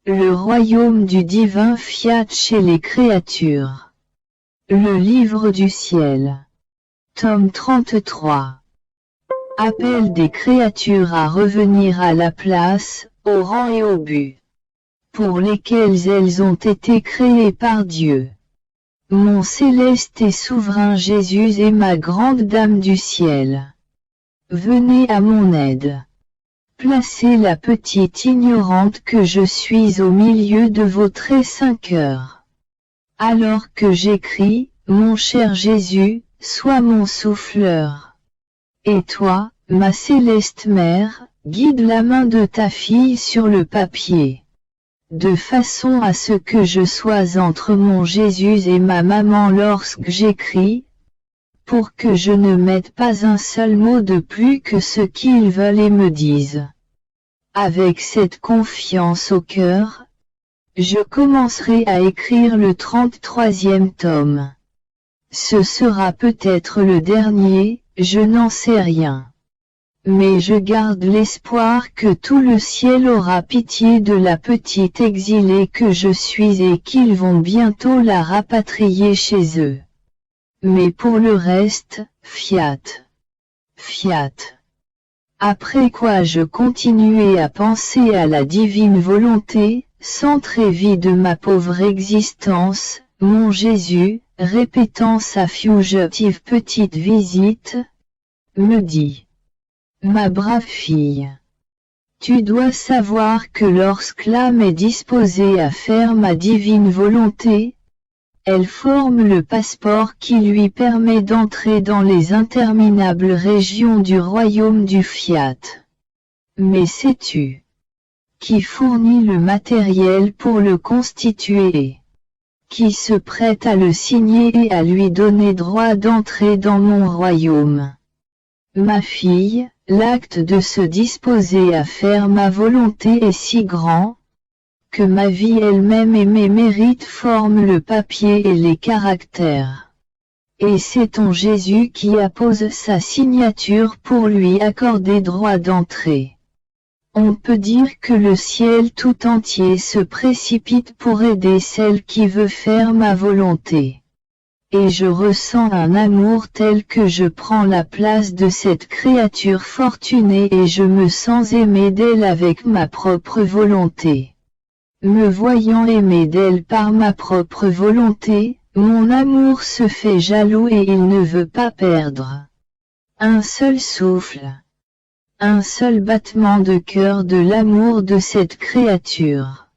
Le royaume du divin fiat chez les créatures. Le livre du ciel. Tome 33. Appel des créatures à revenir à la place, au rang et au but, pour lesquels elles ont été créées par Dieu. Mon céleste et souverain Jésus et ma grande Dame du ciel, venez à mon aide. Placez la petite ignorante que je suis au milieu de vos très saints cœurs. Alors que j'écris, mon cher Jésus, sois mon souffleur. Et toi, ma céleste mère, guide la main de ta fille sur le papier, de façon à ce que je sois entre mon Jésus et ma maman lorsque j'écris, pour que je ne mette pas un seul mot de plus que ce qu'ils veulent et me disent. Avec cette confiance au cœur, je commencerai à écrire le 33e tome. Ce sera peut-être le dernier, je n'en sais rien. Mais je garde l'espoir que tout le ciel aura pitié de la petite exilée que je suis et qu'ils vont bientôt la rapatrier chez eux. Mais pour le reste, fiat. Fiat. Après quoi je continuai à penser à la divine volonté, centrée vie de ma pauvre existence, mon Jésus, répétant sa fugitive petite visite, me dit. Ma brave fille, tu dois savoir que lorsque l'âme est disposée à faire ma divine volonté, elle forme le passeport qui lui permet d'entrer dans les interminables régions du royaume du fiat. Mais sais-tu qui fournit le matériel pour le constituer, qui se prête à le signer et à lui donner droit d'entrer dans mon royaume? Ma fille, l'acte de se disposer à faire ma volonté est si grand, que ma vie elle-même et mes mérites forment le papier et les caractères. Et c'est ton Jésus qui appose sa signature pour lui accorder droit d'entrée. On peut dire que le ciel tout entier se précipite pour aider celle qui veut faire ma volonté. Et je ressens un amour tel que je prends la place de cette créature fortunée et je me sens aimé d'elle avec ma propre volonté. Me voyant aimé d'elle par ma propre volonté, mon amour se fait jaloux et il ne veut pas perdre un seul souffle, un seul battement de cœur de l'amour de cette créature.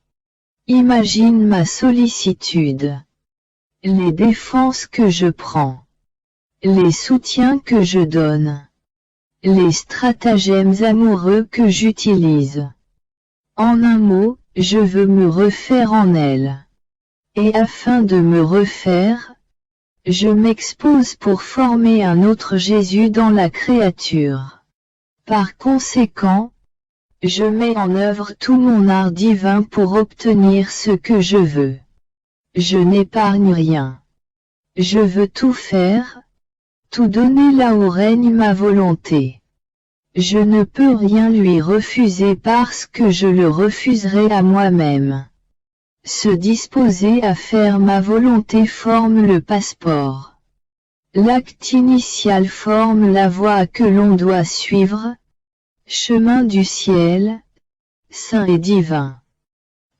Imagine ma sollicitude. Les défenses que je prends, les soutiens que je donne, les stratagèmes amoureux que j'utilise. En un mot, je veux me refaire en elle. Et afin de me refaire, je m'expose pour former un autre Jésus dans la créature. Par conséquent, je mets en œuvre tout mon art divin pour obtenir ce que je veux. Je n'épargne rien. Je veux tout faire, tout donner là où règne ma volonté. Je ne peux rien lui refuser parce que je le refuserai à moi-même. Se disposer à faire ma volonté forme le passeport. L'acte initial forme la voie que l'on doit suivre, chemin du ciel, saint et divin.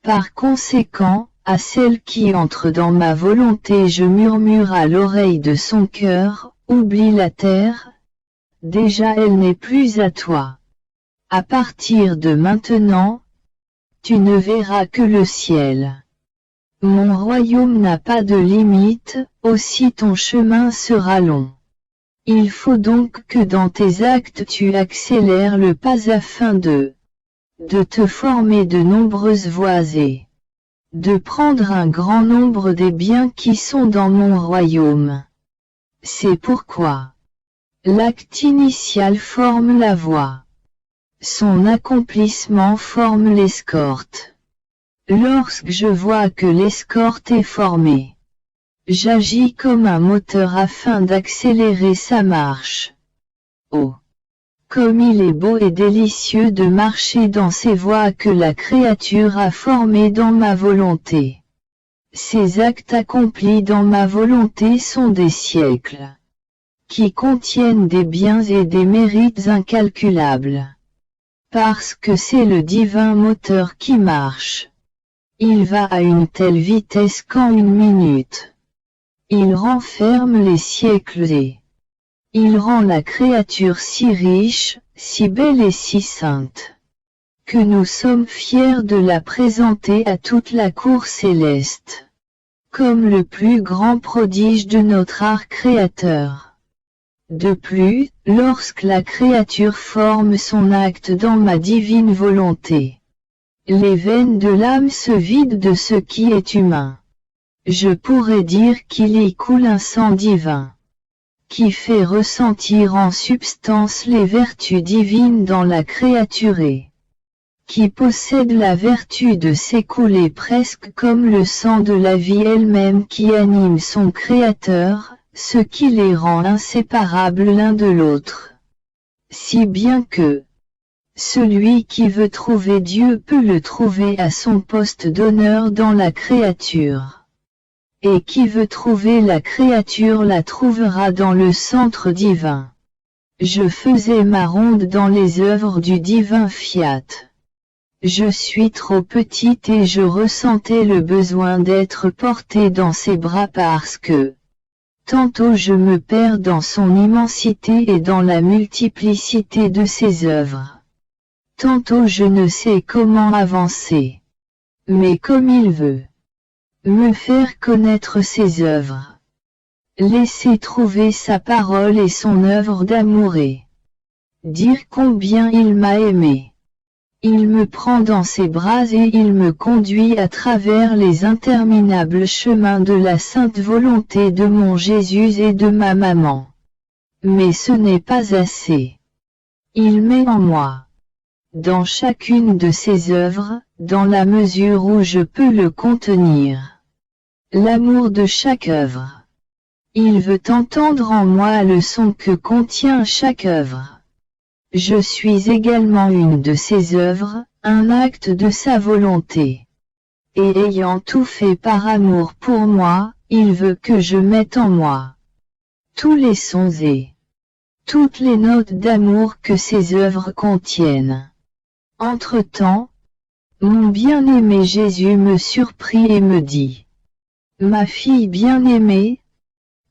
Par conséquent, à celle qui entre dans ma volonté je murmure à l'oreille de son cœur, oublie la terre, déjà elle n'est plus à toi. À partir de maintenant, tu ne verras que le ciel. Mon royaume n'a pas de limite, aussi ton chemin sera long. Il faut donc que dans tes actes tu accélères le pas afin de te former de nombreuses voies et de prendre un grand nombre des biens qui sont dans mon royaume. C'est pourquoi l'acte initial forme la voie. Son accomplissement forme l'escorte. Lorsque je vois que l'escorte est formée, j'agis comme un moteur afin d'accélérer sa marche. Oh! Comme il est beau et délicieux de marcher dans ces voies que la créature a formées dans ma volonté. Ces actes accomplis dans ma volonté sont des siècles, qui contiennent des biens et des mérites incalculables. Parce que c'est le divin moteur qui marche. Il va à une telle vitesse qu'en une minute, il renferme les siècles et il rend la créature si riche, si belle et si sainte, que nous sommes fiers de la présenter à toute la cour céleste, comme le plus grand prodige de notre art créateur. De plus, lorsque la créature forme son acte dans ma divine volonté, les veines de l'âme se vident de ce qui est humain. Je pourrais dire qu'il y coule un sang divin, qui fait ressentir en substance les vertus divines dans la créature et qui possède la vertu de s'écouler presque comme le sang de la vie elle-même qui anime son Créateur, ce qui les rend inséparables l'un de l'autre. Si bien que celui qui veut trouver Dieu peut le trouver à son poste d'honneur dans la créature. Et qui veut trouver la créature la trouvera dans le centre divin. Je faisais ma ronde dans les œuvres du divin Fiat. Je suis trop petite et je ressentais le besoin d'être portée dans ses bras parce que tantôt je me perds dans son immensité et dans la multiplicité de ses œuvres. Tantôt je ne sais comment avancer. Mais comme il veut me faire connaître ses œuvres, laisser trouver sa parole et son œuvre d'amour et dire combien il m'a aimé. Il me prend dans ses bras et il me conduit à travers les interminables chemins de la sainte volonté de mon Jésus et de ma maman. Mais ce n'est pas assez. Il met en moi, dans chacune de ses œuvres, dans la mesure où je peux le contenir, l'amour de chaque œuvre. Il veut entendre en moi le son que contient chaque œuvre. Je suis également une de ses œuvres, un acte de sa volonté. Et ayant tout fait par amour pour moi, il veut que je mette en moi tous les sons et toutes les notes d'amour que ses œuvres contiennent. Entre-temps, mon bien-aimé Jésus me surprit et me dit: Ma fille bien-aimée,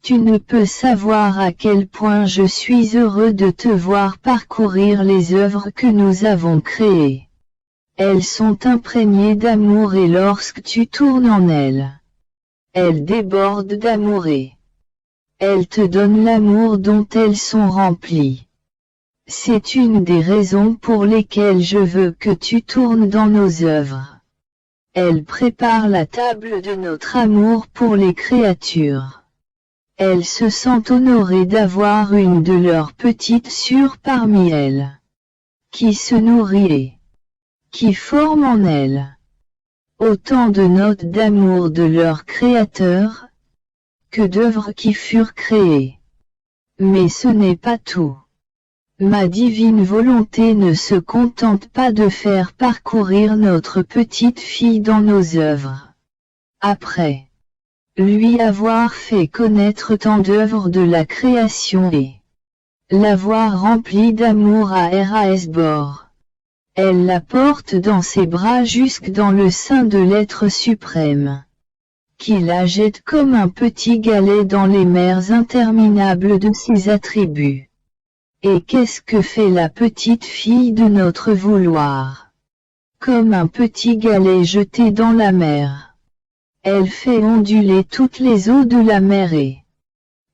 tu ne peux savoir à quel point je suis heureux de te voir parcourir les œuvres que nous avons créées. Elles sont imprégnées d'amour et lorsque tu tournes en elles, elles débordent d'amour et elles te donnent l'amour dont elles sont remplies. C'est une des raisons pour lesquelles je veux que tu tournes dans nos œuvres. Elles préparent la table de notre amour pour les créatures. Elles se sentent honorées d'avoir une de leurs petites sœurs parmi elles, qui se nourrit et qui forme en elles autant de notes d'amour de leur Créateur que d'œuvres qui furent créées. Mais ce n'est pas tout. Ma divine volonté ne se contente pas de faire parcourir notre petite fille dans nos œuvres. Après lui avoir fait connaître tant d'œuvres de la création et l'avoir remplie d'amour à Erasbor, elle la porte dans ses bras jusque dans le sein de l'être suprême, qui la jette comme un petit galet dans les mers interminables de ses attributs. Et qu'est-ce que fait la petite fille de notre vouloir? Comme un petit galet jeté dans la mer, elle fait onduler toutes les eaux de la mer et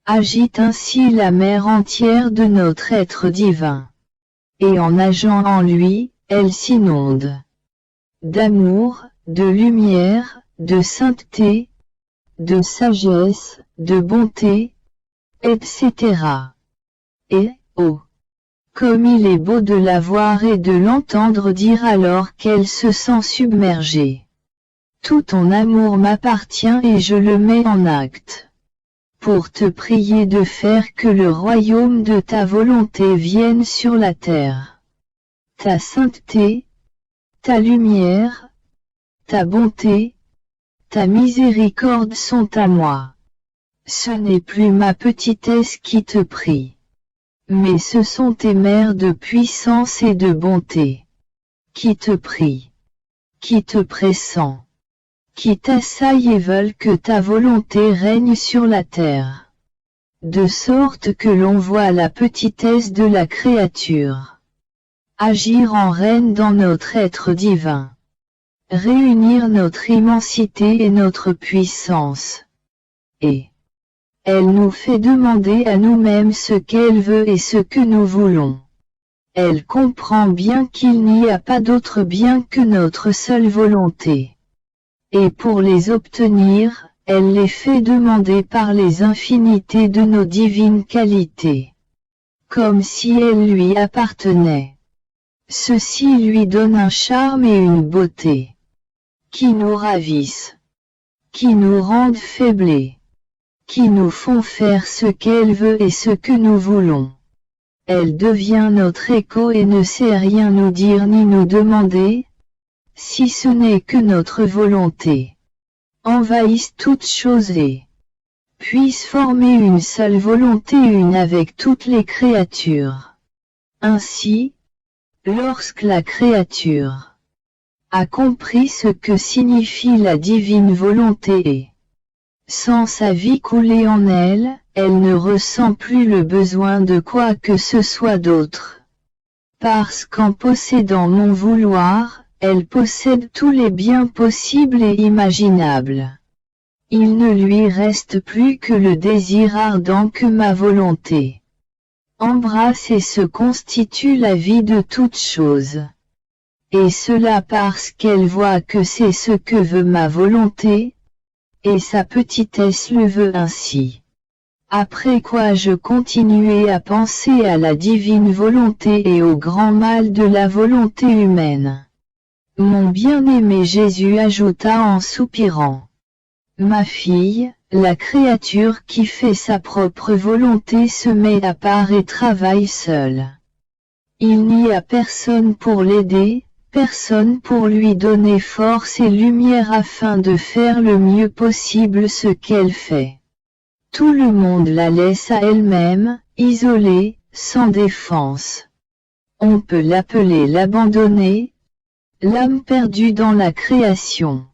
agite ainsi la mer entière de notre être divin. Et en nageant en lui, elle s'inonde d'amour, de lumière, de sainteté, de sagesse, de bonté, etc. Et, oh, comme il est beau de la voir et de l'entendre dire alors qu'elle se sent submergée. Tout ton amour m'appartient et je le mets en acte. pour te prier de faire que le royaume de ta volonté vienne sur la terre. Ta sainteté, ta lumière, ta bonté, ta miséricorde sont à moi. Ce n'est plus ma petitesse qui te prie, mais ce sont tes mères de puissance et de bonté, qui te prient, qui te pressent, qui t'assaillent et veulent que ta volonté règne sur la terre, de sorte que l'on voit la petitesse de la créature agir en reine dans notre être divin, réunir notre immensité et notre puissance, et elle nous fait demander à nous-mêmes ce qu'elle veut et ce que nous voulons. Elle comprend bien qu'il n'y a pas d'autre bien que notre seule volonté. Et pour les obtenir, elle les fait demander par les infinités de nos divines qualités, comme si elles lui appartenaient. Ceci lui donne un charme et une beauté qui nous ravissent, qui nous rendent faiblés, qui nous font faire ce qu'elle veut et ce que nous voulons. Elle devient notre écho et ne sait rien nous dire ni nous demander, si ce n'est que notre volonté envahisse toutes choses et puisse former une seule volonté une avec toutes les créatures. Ainsi, lorsque la créature a compris ce que signifie la divine volonté et sans sa vie coulée en elle, elle ne ressent plus le besoin de quoi que ce soit d'autre. Parce qu'en possédant mon vouloir, elle possède tous les biens possibles et imaginables. Il ne lui reste plus que le désir ardent que ma volonté embrasse et se constitue la vie de toute chose. Et cela parce qu'elle voit que c'est ce que veut ma volonté, et sa petitesse le veut ainsi. Après quoi je continuai à penser à la divine volonté et au grand mal de la volonté humaine. Mon bien-aimé Jésus ajouta en soupirant: Ma fille, la créature qui fait sa propre volonté se met à part et travaille seule. Il n'y a personne pour l'aider, personne pour lui donner force et lumière afin de faire le mieux possible ce qu'elle fait. Tout le monde la laisse à elle-même, isolée, sans défense. On peut l'appeler l'abandonnée, l'âme perdue dans la création,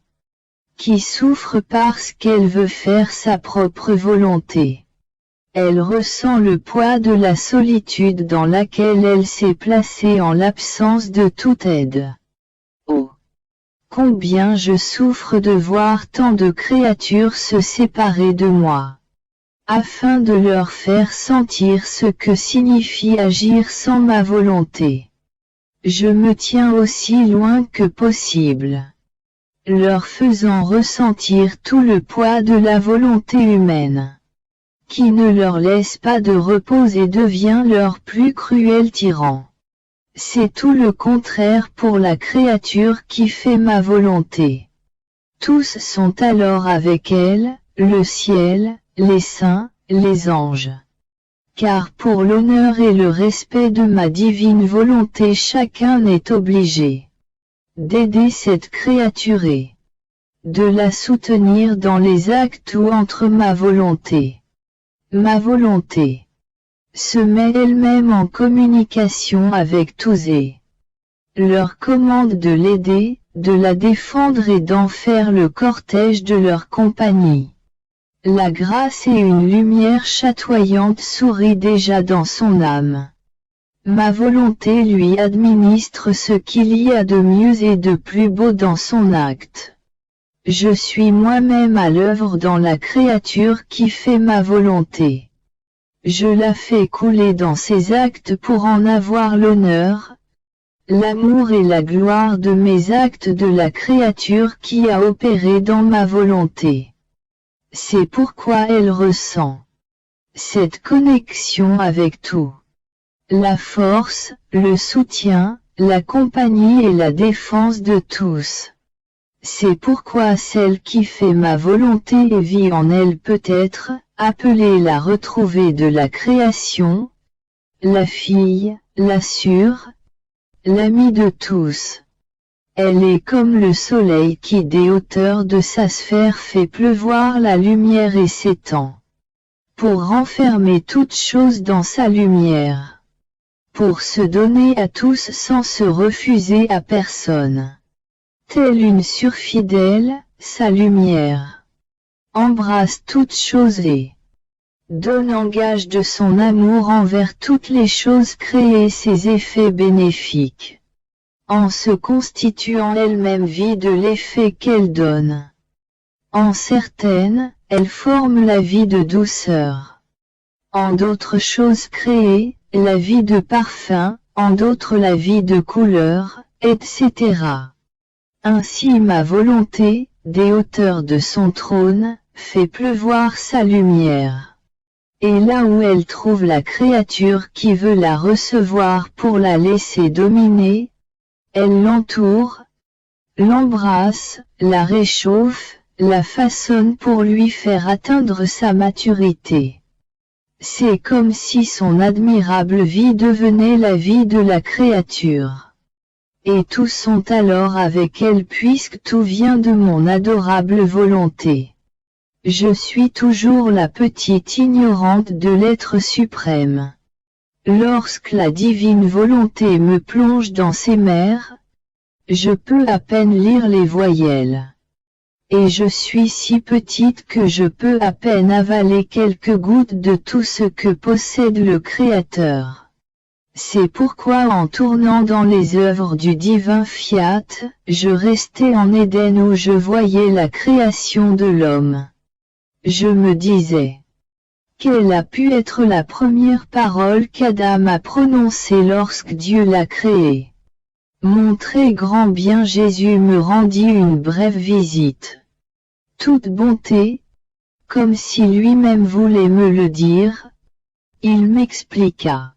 qui souffre parce qu'elle veut faire sa propre volonté. Elle ressent le poids de la solitude dans laquelle elle s'est placée en l'absence de toute aide. Oh! Combien je souffre de voir tant de créatures se séparer de moi, afin de leur faire sentir ce que signifie agir sans ma volonté. Je me tiens aussi loin que possible, leur faisant ressentir tout le poids de la volonté humaine, qui ne leur laisse pas de repos et devient leur plus cruel tyran. C'est tout le contraire pour la créature qui fait ma volonté. Tous sont alors avec elle, le ciel, les saints, les anges. Car pour l'honneur et le respect de ma divine volonté chacun est obligé d'aider cette créature et de la soutenir dans les actes où entre ma volonté se met elle-même en communication avec tous et leur commande de l'aider, de la défendre et d'en faire le cortège de leur compagnie. La grâce et une lumière chatoyante sourient déjà dans son âme. Ma volonté lui administre ce qu'il y a de mieux et de plus beau dans son acte. Je suis moi-même à l'œuvre dans la créature qui fait ma volonté. Je la fais couler dans ses actes pour en avoir l'honneur, l'amour et la gloire de mes actes de la créature qui a opéré dans ma volonté. C'est pourquoi elle ressent cette connexion avec tout. La force, le soutien, la compagnie et la défense de tous. C'est pourquoi celle qui fait ma volonté et vit en elle peut être, appelée la retrouvée de la création, la fille, la sûre, l'amie de tous. Elle est comme le soleil qui des hauteurs de sa sphère fait pleuvoir la lumière et s'étend. Pour renfermer toute chose dans sa lumière. Pour se donner à tous sans se refuser à personne. Telle une sœur fidèle, sa lumière embrasse toutes choses et donne en gage de son amour envers toutes les choses créées ses effets bénéfiques. En se constituant elle-même vie de l'effet qu'elle donne. En certaines, elle forme la vie de douceur. En d'autres choses créées, la vie de parfum, en d'autres la vie de couleur, etc. Ainsi ma volonté, des hauteurs de son trône, fait pleuvoir sa lumière. Et là où elle trouve la créature qui veut la recevoir pour la laisser dominer, elle l'entoure, l'embrasse, la réchauffe, la façonne pour lui faire atteindre sa maturité. C'est comme si son admirable vie devenait la vie de la créature. Et tous sont alors avec elle puisque tout vient de mon adorable volonté. Je suis toujours la petite ignorante de l'être suprême. Lorsque la divine volonté me plonge dans ses mers, je peux à peine lire les voyelles. Et je suis si petite que je peux à peine avaler quelques gouttes de tout ce que possède le Créateur. C'est pourquoi en tournant dans les œuvres du divin Fiat, je restais en Éden où je voyais la création de l'homme. Je me disais, quelle a pu être la première parole qu'Adam a prononcée lorsque Dieu l'a créé? Mon très grand bien Jésus me rendit une brève visite. Toute bonté, comme si lui-même voulait me le dire, il m'expliqua.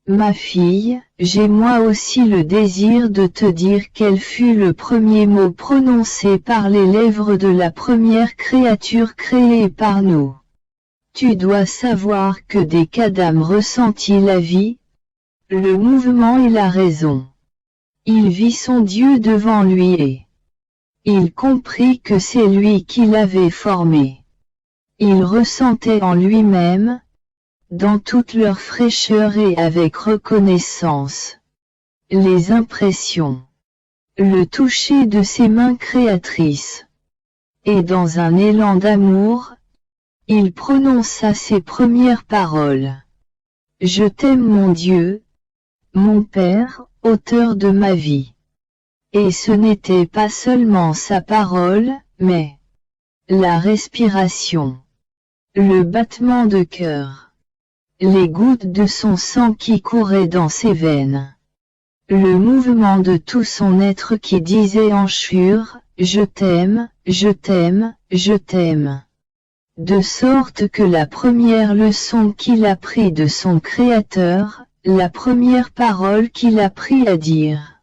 Ma fille, j'ai moi aussi le désir de te dire quel fut le premier mot prononcé par les lèvres de la première créature créée par nous. Tu dois savoir que dès qu'Adam ressentit la vie, le mouvement et la raison, il vit son Dieu devant lui et il comprit que c'est lui qui l'avait formé. Il ressentait en lui-même, dans toute leur fraîcheur et avec reconnaissance, les impressions, le toucher de ses mains créatrices. Et dans un élan d'amour, il prononça ses premières paroles. Je t'aime mon Dieu, mon Père, auteur de ma vie. Et ce n'était pas seulement sa parole, mais la respiration, le battement de cœur, les gouttes de son sang qui couraient dans ses veines, le mouvement de tout son être qui disait en chure, je t'aime, je t'aime, je t'aime. De sorte que la première leçon qu'il apprit de son Créateur, la première parole qu'il apprit à dire,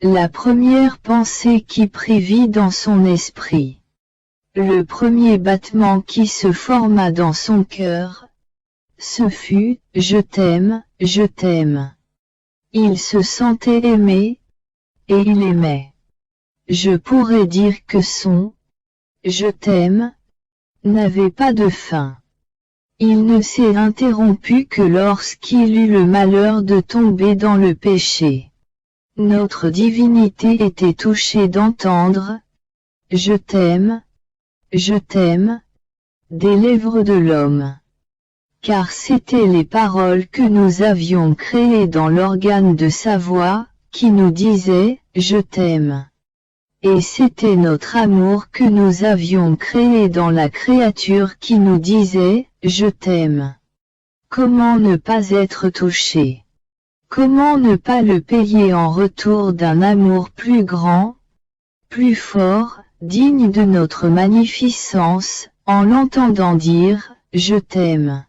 la première pensée qui prit vie dans son esprit, le premier battement qui se forma dans son cœur, ce fut « Je t'aime, je t'aime ». Il se sentait aimé, et il aimait. Je pourrais dire que son « Je t'aime » n'avait pas de fin. Il ne s'est interrompu que lorsqu'il eut le malheur de tomber dans le péché. Notre divinité était touchée d'entendre « Je t'aime », des lèvres de l'homme. Car c'étaient les paroles que nous avions créées dans l'organe de sa voix, qui nous disaient « Je t'aime ». Et c'était notre amour que nous avions créé dans la créature qui nous disait « Je t'aime ». Comment ne pas être touché? Comment ne pas le payer en retour d'un amour plus grand, plus fort, digne de notre magnificence, en l'entendant dire « Je t'aime ».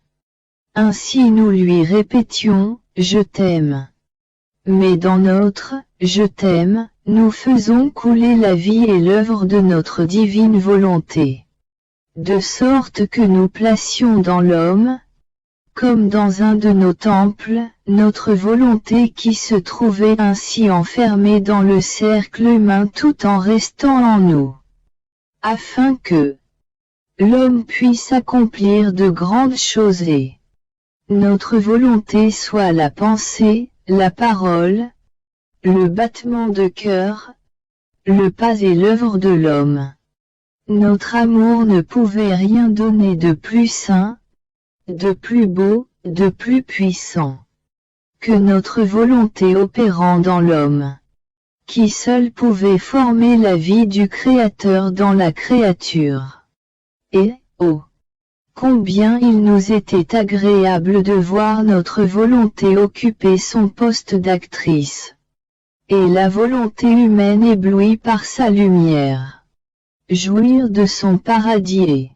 Ainsi nous lui répétions « Je t'aime ». Mais dans notre « Je t'aime », nous faisons couler la vie et l'œuvre de notre divine volonté. de sorte que nous placions dans l'homme, comme dans un de nos temples, notre volonté qui se trouvait ainsi enfermée dans le cercle humain tout en restant en nous, afin que l'homme puisse accomplir de grandes choses et notre volonté soit la pensée, la parole, le battement de cœur, le pas et l'œuvre de l'homme. Notre amour ne pouvait rien donner de plus saint, de plus beau, de plus puissant que notre volonté opérant dans l'homme, qui seul pouvait former la vie du Créateur dans la créature. Et, oh, combien il nous était agréable de voir notre volonté occuper son poste d'actrice, et la volonté humaine éblouie par sa lumière, jouir de son paradis et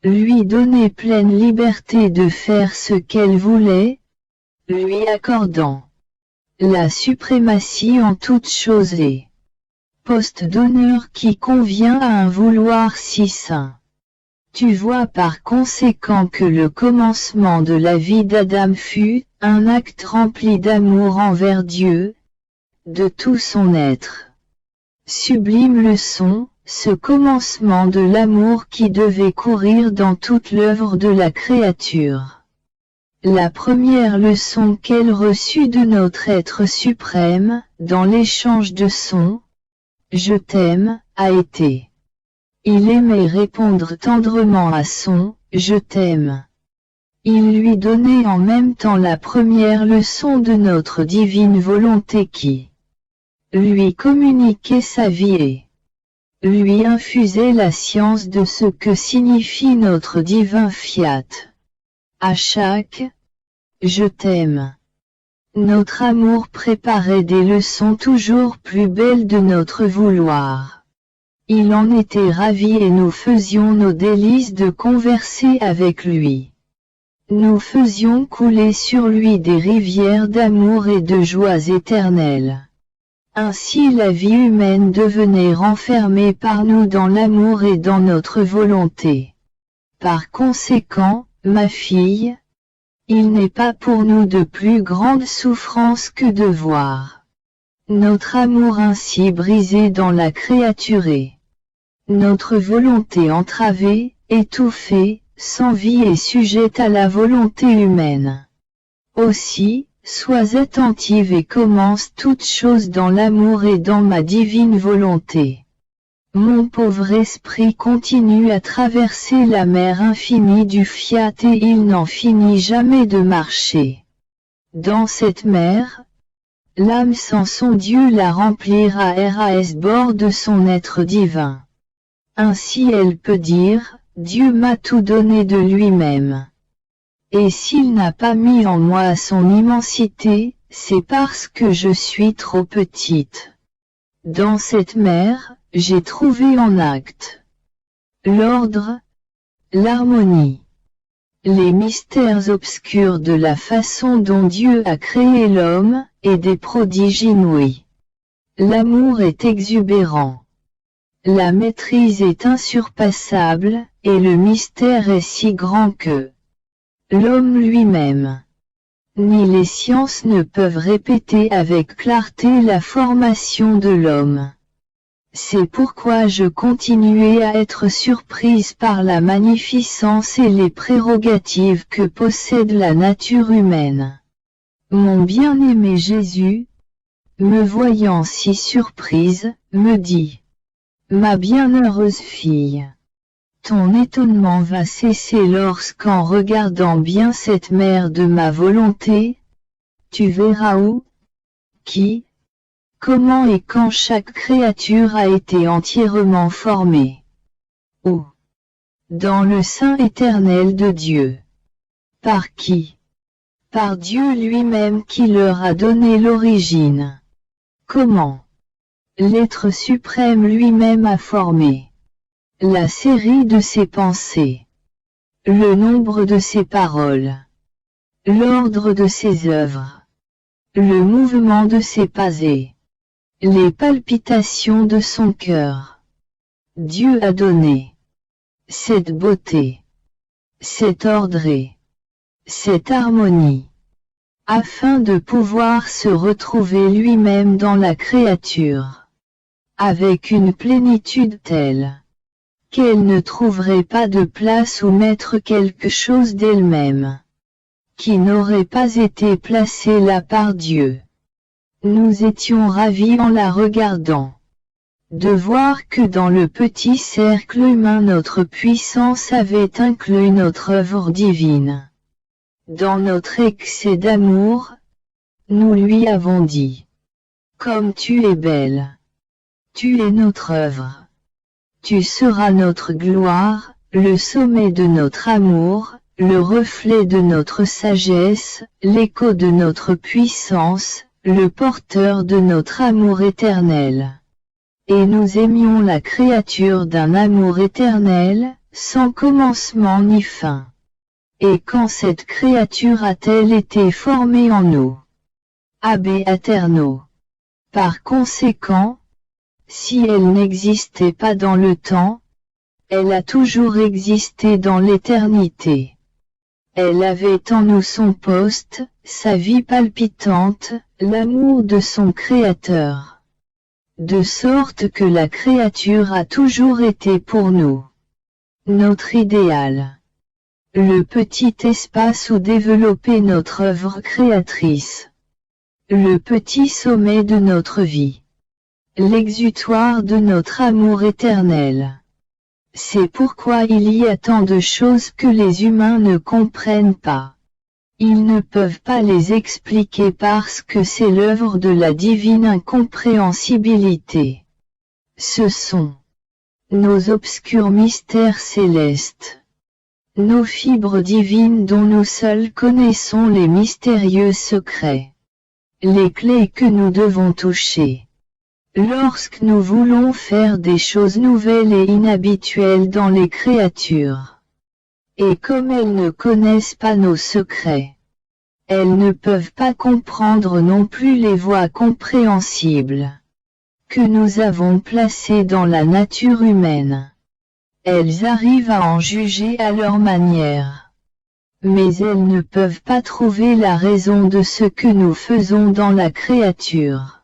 lui donner pleine liberté de faire ce qu'elle voulait, lui accordant la suprématie en toutes choses et poste d'honneur qui convient à un vouloir si saint. Tu vois par conséquent que le commencement de la vie d'Adam fut un acte rempli d'amour envers Dieu, de tout son être. Sublime leçon, ce commencement de l'amour qui devait courir dans toute l'œuvre de la créature. La première leçon qu'elle reçut de notre être suprême, dans l'échange de son « Je t'aime », a été. Il aimait répondre tendrement à son « Je t'aime ». Il lui donnait en même temps la première leçon de notre divine volonté qui lui communiquait sa vie et lui infusait la science de ce que signifie notre divin fiat. À chaque « Je t'aime », notre amour préparait des leçons toujours plus belles de notre vouloir. Il en était ravi et nous faisions nos délices de converser avec lui. Nous faisions couler sur lui des rivières d'amour et de joies éternelles. Ainsi la vie humaine devenait renfermée par nous dans l'amour et dans notre volonté. Par conséquent, ma fille, il n'est pas pour nous de plus grande souffrance que de voir notre amour ainsi brisé dans la créature et notre volonté entravée, étouffée, sans vie et sujette à la volonté humaine. Aussi, sois attentive et commence toutes choses dans l'amour et dans ma divine volonté. Mon pauvre esprit continue à traverser la mer infinie du fiat et il n'en finit jamais de marcher. Dans cette mer, l'âme sans son Dieu la remplira ras bord de son être divin. Ainsi elle peut dire, Dieu m'a tout donné de lui-même. Et s'il n'a pas mis en moi son immensité, c'est parce que je suis trop petite. Dans cette mer, j'ai trouvé en acte l'ordre, l'harmonie, les mystères obscurs de la façon dont Dieu a créé l'homme, et des prodiges inouïs. L'amour est exubérant. La maîtrise est insurpassable, et le mystère est si grand que l'homme lui-même, ni les sciences ne peuvent répéter avec clarté la formation de l'homme. C'est pourquoi je continuais à être surprise par la magnificence et les prérogatives que possède la nature humaine. Mon bien-aimé Jésus, me voyant si surprise, me dit: Ma bienheureuse fille, ton étonnement va cesser lorsqu'en regardant bien cette mer de ma volonté, tu verras où, qui, comment et quand chaque créature a été entièrement formée. Où? Dans le sein éternel de Dieu. Par qui? Par Dieu lui-même qui leur a donné l'origine. Comment? L'être suprême lui-même a formé la série de ses pensées, le nombre de ses paroles, l'ordre de ses œuvres, le mouvement de ses pas et les palpitations de son cœur. Dieu a donné cette beauté, cet ordre, cette harmonie, afin de pouvoir se retrouver lui-même dans la créature, avec une plénitude telle qu'elle ne trouverait pas de place où mettre quelque chose d'elle-même, qui n'aurait pas été placé là par Dieu. Nous étions ravis en la regardant, de voir que dans le petit cercle humain notre puissance avait inclus notre œuvre divine. Dans notre excès d'amour, nous lui avons dit, « Comme tu es belle, tu es notre œuvre. Tu seras notre gloire, le sommet de notre amour, le reflet de notre sagesse, l'écho de notre puissance, le porteur de notre amour éternel. » Et nous aimions la créature d'un amour éternel, sans commencement ni fin. Et quand cette créature a-t-elle été formée en nous? Ab Aeterno. Par conséquent, si elle n'existait pas dans le temps, elle a toujours existé dans l'éternité. Elle avait en nous son poste, sa vie palpitante, l'amour de son Créateur. De sorte que la créature a toujours été pour nous notre idéal. Le petit espace où développer notre œuvre créatrice. Le petit sommet de notre vie. L'exutoire de notre amour éternel. C'est pourquoi il y a tant de choses que les humains ne comprennent pas. Ils ne peuvent pas les expliquer parce que c'est l'œuvre de la divine incompréhensibilité. Ce sont nos obscurs mystères célestes, nos fibres divines dont nous seuls connaissons les mystérieux secrets, les clés que nous devons toucher. Lorsque nous voulons faire des choses nouvelles et inhabituelles dans les créatures. Et comme elles ne connaissent pas nos secrets, elles ne peuvent pas comprendre non plus les voies compréhensibles que nous avons placées dans la nature humaine. Elles arrivent à en juger à leur manière. Mais elles ne peuvent pas trouver la raison de ce que nous faisons dans la créature,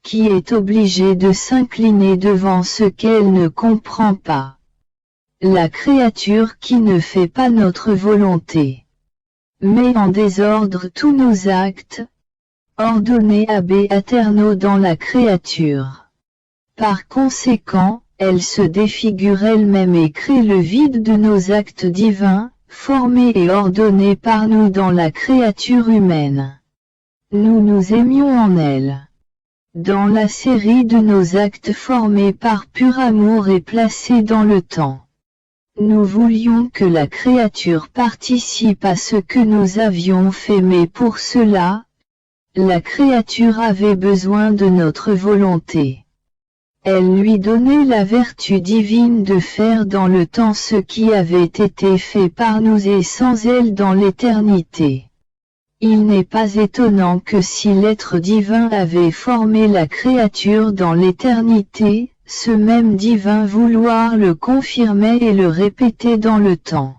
qui est obligée de s'incliner devant ce qu'elle ne comprend pas. La créature qui ne fait pas notre volonté, met en désordre tous nos actes, ordonnés ab Aeterno dans la créature. Par conséquent, elle se défigure elle-même et crée le vide de nos actes divins, formés et ordonnés par nous dans la créature humaine. Nous nous aimions en elle. Dans la série de nos actes formés par pur amour et placés dans le temps. Nous voulions que la créature participe à ce que nous avions fait, mais pour cela, la créature avait besoin de notre volonté. Elle lui donnait la vertu divine de faire dans le temps ce qui avait été fait par nous et sans elle dans l'éternité. Il n'est pas étonnant que si l'être divin avait formé la créature dans l'éternité, ce même divin vouloir le confirmait et le répétait dans le temps.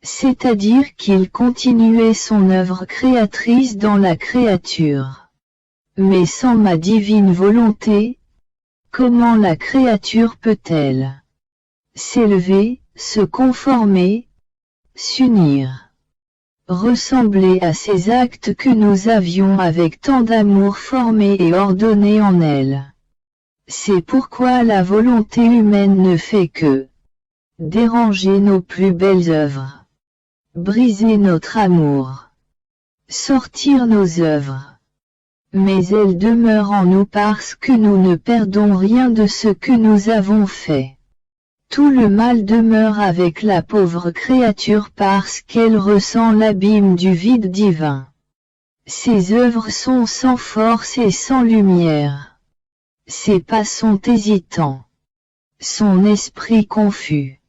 C'est-à-dire qu'il continuait son œuvre créatrice dans la créature. Mais sans ma divine volonté, comment la créature peut-elle s'élever, se conformer, s'unir, ressembler à ces actes que nous avions avec tant d'amour formés et ordonnés en elle? C'est pourquoi la volonté humaine ne fait que déranger nos plus belles œuvres, briser notre amour, sortir nos œuvres. Mais elle demeure en nous parce que nous ne perdons rien de ce que nous avons fait. Tout le mal demeure avec la pauvre créature parce qu'elle ressent l'abîme du vide divin. Ses œuvres sont sans force et sans lumière. Ses pas sont hésitants. Son esprit confus.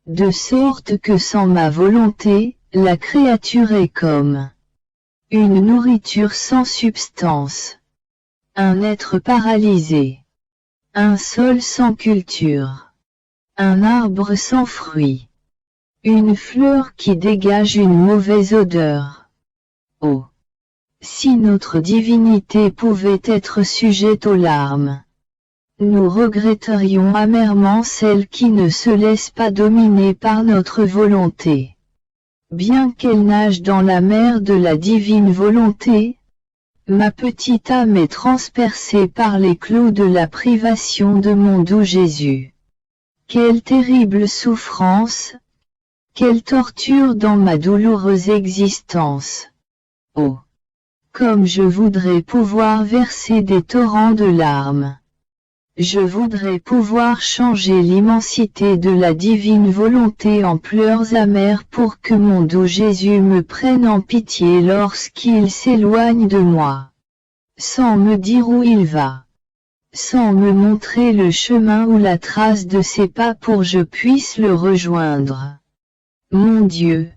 De sorte que sans ma volonté, la créature est comme une nourriture sans substance, un être paralysé, un sol sans culture. un arbre sans fruits, une fleur qui dégage une mauvaise odeur. Oh! Si notre divinité pouvait être sujette aux larmes, nous regretterions amèrement celle qui ne se laisse pas dominer par notre volonté. Bien qu'elle nage dans la mer de la divine volonté, ma petite âme est transpercée par les clous de la privation de mon doux Jésus. Quelle terrible souffrance! Quelle torture dans ma douloureuse existence! Oh! Comme je voudrais pouvoir verser des torrents de larmes. Je voudrais pouvoir changer l'immensité de la divine volonté en pleurs amers pour que mon doux Jésus me prenne en pitié lorsqu'il s'éloigne de moi. Sans me dire où il va. Sans me montrer le chemin ou la trace de ses pas pour que je puisse le rejoindre. Mon Dieu.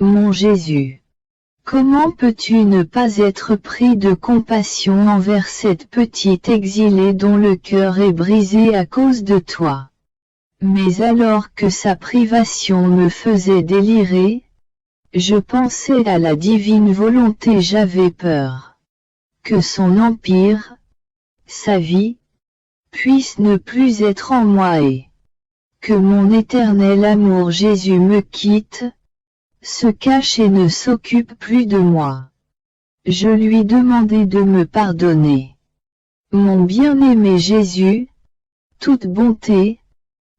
Mon Jésus. Comment peux-tu ne pas être pris de compassion envers cette petite exilée dont le cœur est brisé à cause de toi? Mais alors que sa privation me faisait délirer, je pensais à la divine volonté, j'avais peur que son empire, sa vie, puisse ne plus être en moi et que mon éternel amour Jésus me quitte, se cache et ne s'occupe plus de moi. Je lui demandai de me pardonner. Mon bien-aimé Jésus, toute bonté,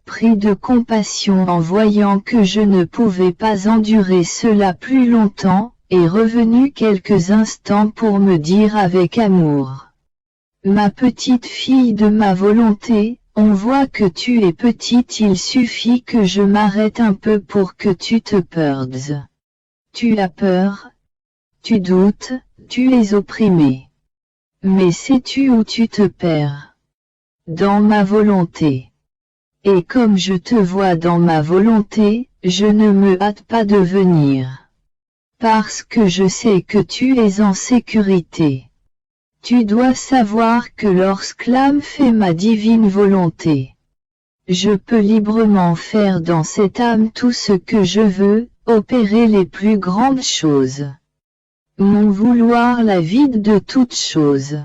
pris de compassion en voyant que je ne pouvais pas endurer cela plus longtemps, est revenu quelques instants pour me dire avec amour. Ma petite fille de ma volonté, on voit que tu es petite, il suffit que je m'arrête un peu pour que tu te perdes. Tu as peur, tu doutes, tu es opprimé. Mais sais-tu où tu te perds? Dans ma volonté. Et comme je te vois dans ma volonté, je ne me hâte pas de venir. Parce que je sais que tu es en sécurité. Tu dois savoir que lorsque l'âme fait ma divine volonté, je peux librement faire dans cette âme tout ce que je veux, opérer les plus grandes choses. Mon vouloir la vide de toutes choses.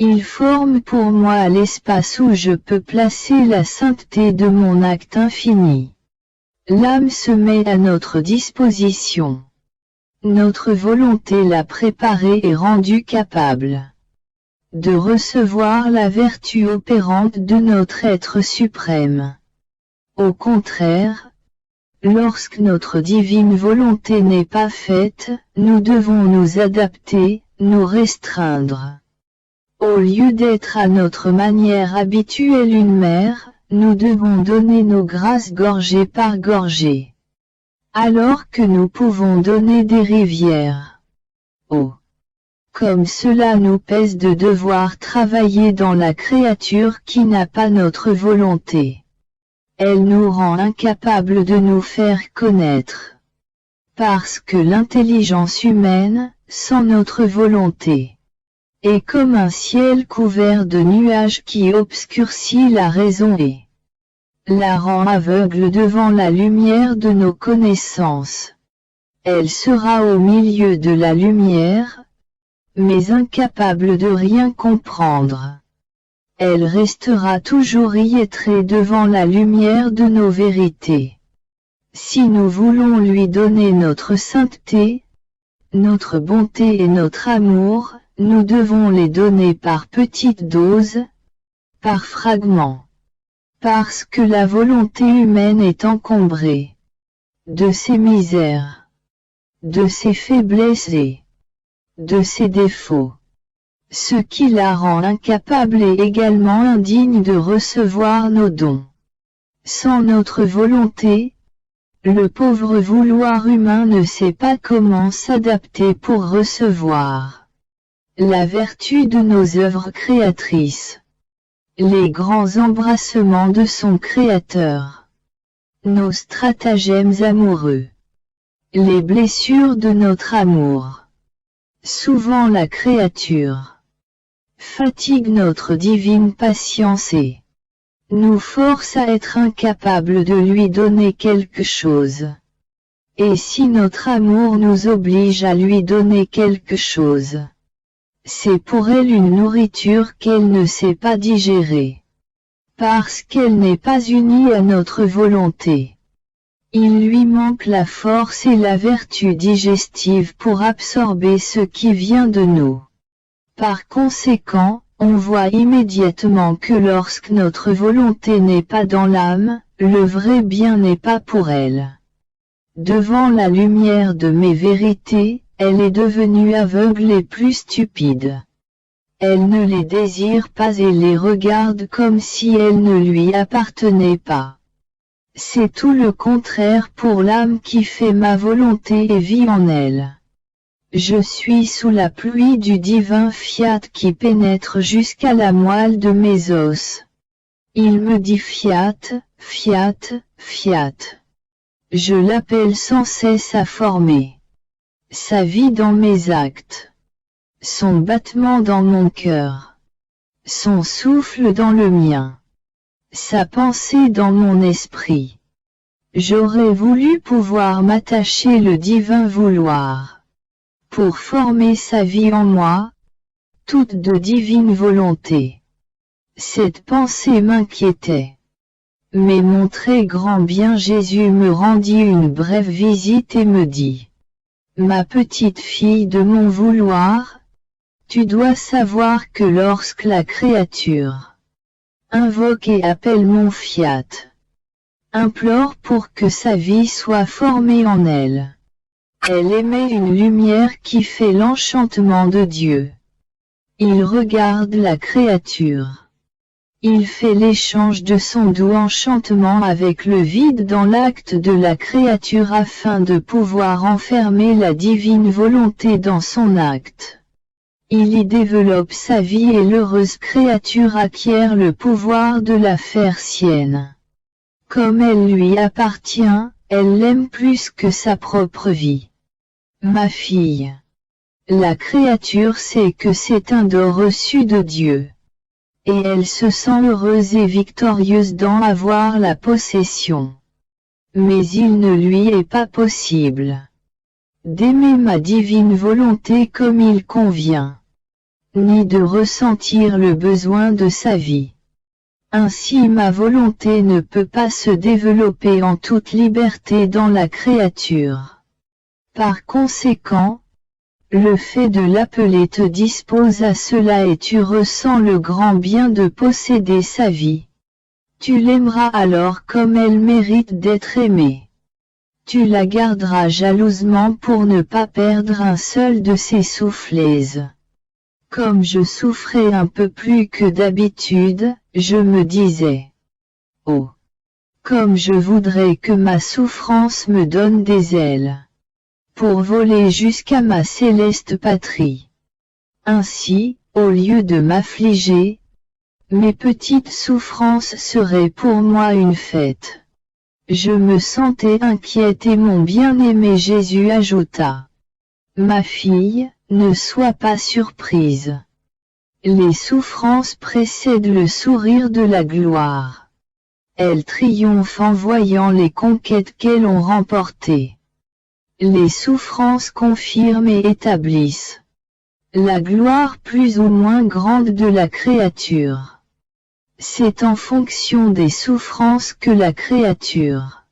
Il forme pour moi l'espace où je peux placer la sainteté de mon acte infini. L'âme se met à notre disposition. Notre volonté l'a préparée et rendue capable de recevoir la vertu opérante de notre être suprême. Au contraire, lorsque notre divine volonté n'est pas faite, nous devons nous adapter, nous restreindre. Au lieu d'être à notre manière habituelle une mer, nous devons donner nos grâces gorgée par gorgée. Alors que nous pouvons donner des rivières. Oh! Comme cela nous pèse de devoir travailler dans la créature qui n'a pas notre volonté. Elle nous rend incapables de nous faire connaître. Parce que l'intelligence humaine, sans notre volonté, est comme un ciel couvert de nuages qui obscurcit la raison et la rend aveugle devant la lumière de nos connaissances. Elle sera au milieu de la lumière, mais incapable de rien comprendre. Elle restera toujours illettrée devant la lumière de nos vérités. Si nous voulons lui donner notre sainteté, notre bonté et notre amour, nous devons les donner par petites doses, par fragments. Parce que la volonté humaine est encombrée de ses misères, de ses faiblesses et de ses défauts. Ce qui la rend incapable et également indigne de recevoir nos dons. Sans notre volonté, le pauvre vouloir humain ne sait pas comment s'adapter pour recevoir la vertu de nos œuvres créatrices. Les grands embrassements de son Créateur. Nos stratagèmes amoureux. Les blessures de notre amour. Souvent la créature fatigue notre divine patience et nous force à être incapables de lui donner quelque chose. Et si notre amour nous oblige à lui donner quelque chose, c'est pour elle une nourriture qu'elle ne sait pas digérer. Parce qu'elle n'est pas unie à notre volonté. Il lui manque la force et la vertu digestive pour absorber ce qui vient de nous. Par conséquent, on voit immédiatement que lorsque notre volonté n'est pas dans l'âme, le vrai bien n'est pas pour elle. Devant la lumière de mes vérités, elle est devenue aveugle et plus stupide. Elle ne les désire pas et les regarde comme si elles ne lui appartenaient pas. C'est tout le contraire pour l'âme qui fait ma volonté et vit en elle. Je suis sous la pluie du divin fiat qui pénètre jusqu'à la moelle de mes os. Il me dit fiat, fiat, fiat. Je l'appelle sans cesse à former sa vie dans mes actes, son battement dans mon cœur, son souffle dans le mien, sa pensée dans mon esprit. J'aurais voulu pouvoir m'attacher le divin vouloir, pour former sa vie en moi, toute de divine volonté. Cette pensée m'inquiétait. Mais mon très grand bien Jésus me rendit une brève visite et me dit: Ma petite fille de mon vouloir, tu dois savoir que lorsque la créature invoque et appelle mon fiat, implore pour que sa vie soit formée en elle, elle émet une lumière qui fait l'enchantement de Dieu. Il regarde la créature. Il fait l'échange de son doux enchantement avec le vide dans l'acte de la créature afin de pouvoir enfermer la divine volonté dans son acte. Il y développe sa vie et l'heureuse créature acquiert le pouvoir de la faire sienne. Comme elle lui appartient, elle l'aime plus que sa propre vie. Ma fille. La créature sait que c'est un don reçu de Dieu. Et elle se sent heureuse et victorieuse d'en avoir la possession. Mais il ne lui est pas possible d'aimer ma divine volonté comme il convient, ni de ressentir le besoin de sa vie. Ainsi ma volonté ne peut pas se développer en toute liberté dans la créature. Par conséquent, le fait de l'appeler te dispose à cela et tu ressens le grand bien de posséder sa vie. Tu l'aimeras alors comme elle mérite d'être aimée. Tu la garderas jalousement pour ne pas perdre un seul de ses soufflets. Comme je souffrais un peu plus que d'habitude, je me disais: oh, comme je voudrais que ma souffrance me donne des ailes pour voler jusqu'à ma céleste patrie. Ainsi, au lieu de m'affliger, mes petites souffrances seraient pour moi une fête. Je me sentais inquiète et mon bien-aimé Jésus ajouta: Ma fille, ne sois pas surprise. Les souffrances précèdent le sourire de la gloire. Elles triomphent en voyant les conquêtes qu'elles ont remportées. Les souffrances confirment et établissent la gloire plus ou moins grande de la créature. C'est en fonction des souffrances que la créature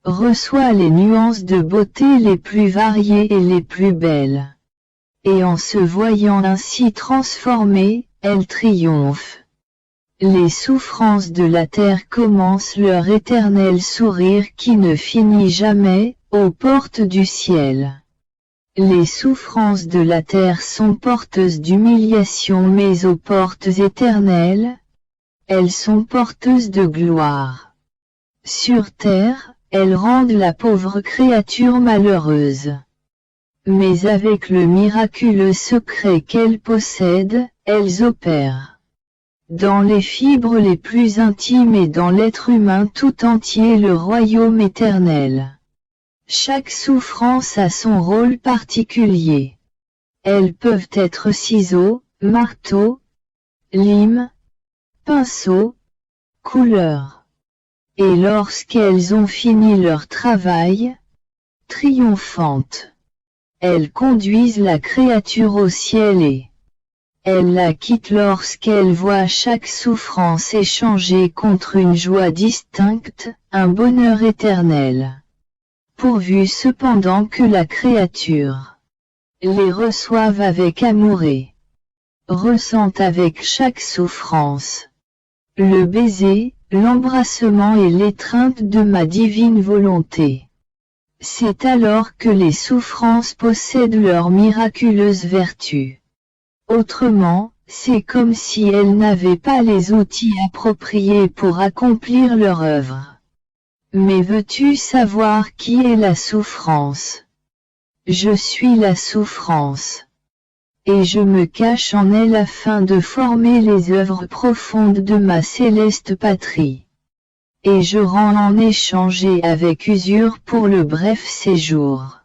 reçoit les nuances de beauté les plus variées et les plus belles. Et en se voyant ainsi transformée, elle triomphe. Les souffrances de la terre commencent leur éternel sourire qui ne finit jamais, aux portes du ciel. Les souffrances de la terre sont porteuses d'humiliation mais aux portes éternelles, elles sont porteuses de gloire. Sur terre, elles rendent la pauvre créature malheureuse. Mais avec le miraculeux secret qu'elles possèdent, elles opèrent dans les fibres les plus intimes et dans l'être humain tout entier le royaume éternel. Chaque souffrance a son rôle particulier. Elles peuvent être ciseaux, marteaux, limes, pinceaux, couleurs. Et lorsqu'elles ont fini leur travail, triomphantes, elles conduisent la créature au ciel et elles la quittent lorsqu'elles voient chaque souffrance échangée contre une joie distincte, un bonheur éternel. Pourvu cependant que la créature les reçoive avec amour et ressente avec chaque souffrance le baiser, l'embrassement et l'étreinte de ma divine volonté. C'est alors que les souffrances possèdent leur miraculeuse vertu. Autrement, c'est comme si elles n'avaient pas les outils appropriés pour accomplir leur œuvre. Mais veux-tu savoir qui est la souffrance? Je suis la souffrance. Et je me cache en elle afin de former les œuvres profondes de ma céleste patrie. Et je rends en échanger avec usure pour le bref séjour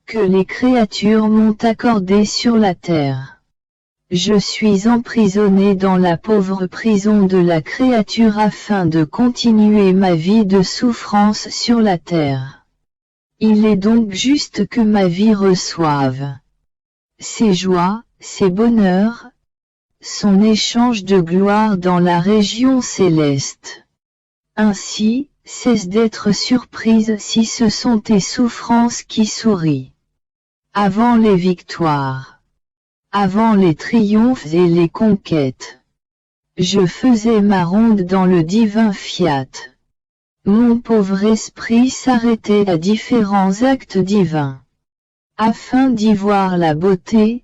que les créatures m'ont accordé sur la terre. Je suis emprisonné dans la pauvre prison de la créature afin de continuer ma vie de souffrance sur la terre. Il est donc juste que ma vie reçoive ses joies, ses bonheurs, son échange de gloire dans la région céleste. Ainsi, cesse d'être surprise si ce sont tes souffrances qui sourient. Avant les victoires, avant les triomphes et les conquêtes, je faisais ma ronde dans le divin fiat. Mon pauvre esprit s'arrêtait à différents actes divins, afin d'y voir la beauté,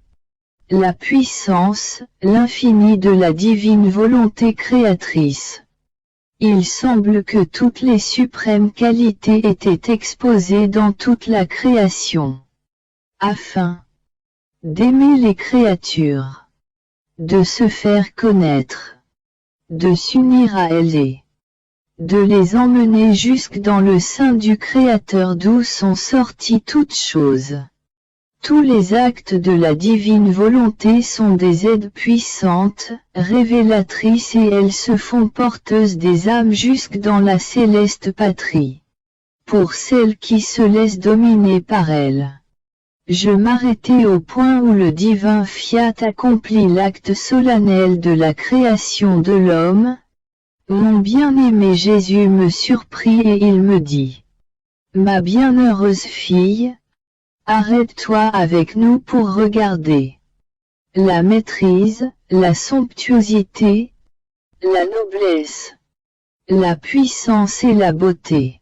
la puissance, l'infini de la divine volonté créatrice. Il semble que toutes les suprêmes qualités étaient exposées dans toute la création, afin d'aimer les créatures, de se faire connaître, de s'unir à elles et de les emmener jusque dans le sein du Créateur d'où sont sorties toutes choses. Tous les actes de la divine volonté sont des aides puissantes, révélatrices et elles se font porteuses des âmes jusque dans la céleste patrie. Pour celles qui se laissent dominer par elles, je m'arrêtai au point où le divin fiat accomplit l'acte solennel de la création de l'homme. Mon bien-aimé Jésus me surprit et il me dit: Ma bienheureuse fille, arrête-toi avec nous pour regarder la maîtrise, la somptuosité, la noblesse, la puissance et la beauté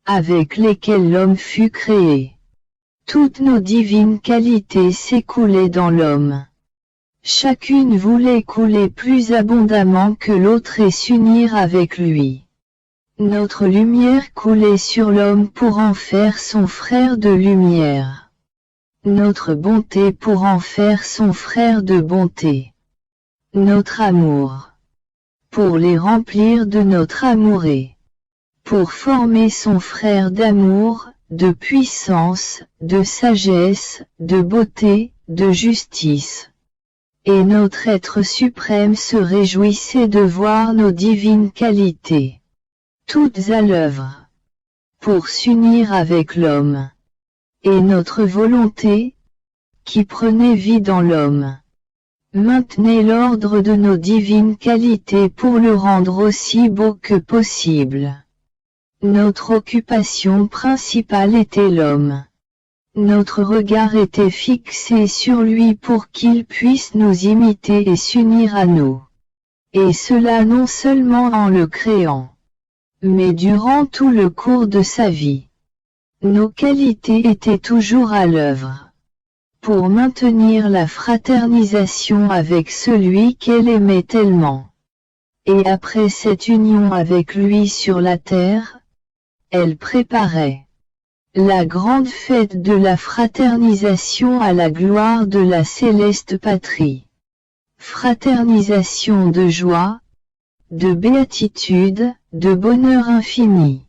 avec lesquelles l'homme fut créé. Toutes nos divines qualités s'écoulaient dans l'homme. Chacune voulait couler plus abondamment que l'autre et s'unir avec lui. Notre lumière coulait sur l'homme pour en faire son frère de lumière. Notre bonté pour en faire son frère de bonté. Notre amour pour les remplir de notre amour et pour former son frère d'amour, de puissance, de sagesse, de beauté, de justice. Et notre être suprême se réjouissait de voir nos divines qualités, toutes à l'œuvre, pour s'unir avec l'homme. Et notre volonté, qui prenait vie dans l'homme, maintenait l'ordre de nos divines qualités pour le rendre aussi beau que possible. Notre occupation principale était l'homme. Notre regard était fixé sur lui pour qu'il puisse nous imiter et s'unir à nous. Et cela non seulement en le créant, mais durant tout le cours de sa vie. Nos qualités étaient toujours à l'œuvre, pour maintenir la fraternisation avec celui qu'elle aimait tellement. Et après cette union avec lui sur la terre, elle préparait la grande fête de la fraternisation à la gloire de la céleste patrie. Fraternisation de joie, de béatitude, de bonheur infini.